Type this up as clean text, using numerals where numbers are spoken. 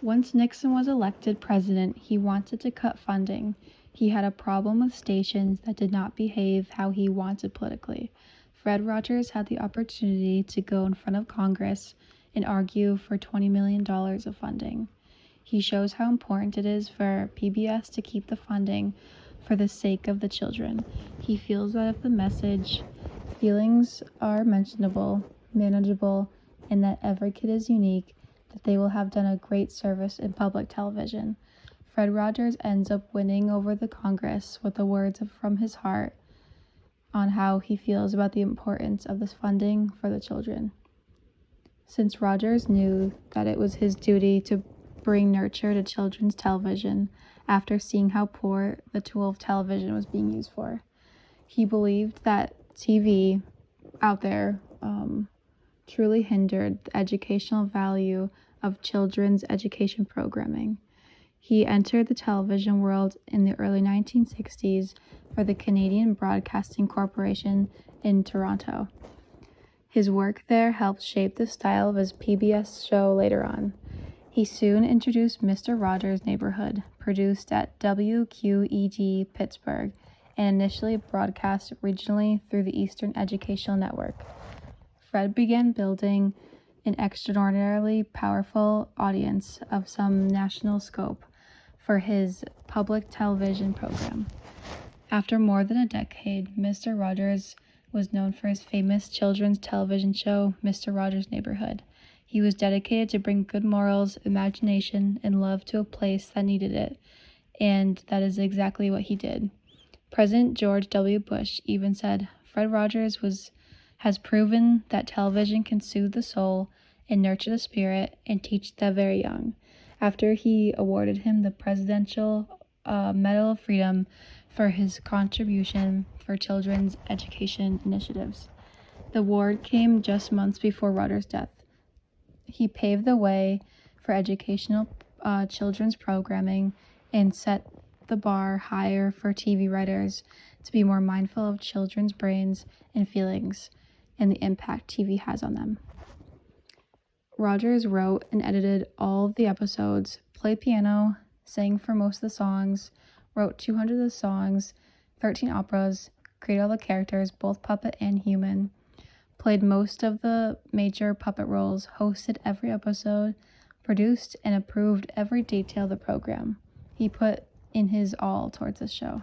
Once Nixon was elected president, he wanted to cut funding. He had a problem with stations that did not behave how he wanted politically. Fred Rogers had the opportunity to go in front of Congress and argue for $20 million of funding. He shows how important it is for PBS to keep the funding for the sake of the children. He feels that if the message, feelings are mentionable, manageable, and that every kid is unique, that they will have done a great service in public television. Fred Rogers ends up winning over the Congress with the words from his heart on how he feels about the importance of this funding for the children. Since Rogers knew that it was his duty to bring nurture to children's television after seeing how poor the tool of television was being used for, he believed that TV out there truly hindered the educational value of children's education programming. He entered the television world in the early 1960s for the Canadian Broadcasting Corporation in Toronto. His work there helped shape the style of his PBS show later on. He soon introduced Mr. Rogers' Neighborhood, produced at WQED Pittsburgh, and initially broadcast regionally through the Eastern Educational Network. Fred began building an extraordinarily powerful audience of some national scope for his public television program. After more than a decade, Mr. Rogers was known for his famous children's television show, Mr. Rogers' Neighborhood. He was dedicated to bring good morals, imagination, and love to a place that needed it, and that is exactly what he did. President George W. Bush even said, Fred Rogers has proven that television can soothe the soul and nurture the spirit and teach the very young, after he awarded him the Presidential Medal of Freedom for his contribution for children's education initiatives. The award came just months before Rogers' death. He paved the way for educational children's programming and set the bar higher for TV writers to be more mindful of children's brains and feelings and the impact TV has on them. Rogers wrote and edited all of the episodes, played piano, sang for most of the songs, wrote 200 of the songs, 13 operas, created all the characters, both puppet and human, played most of the major puppet roles, hosted every episode, produced and approved every detail of the program. He put in his all towards this show.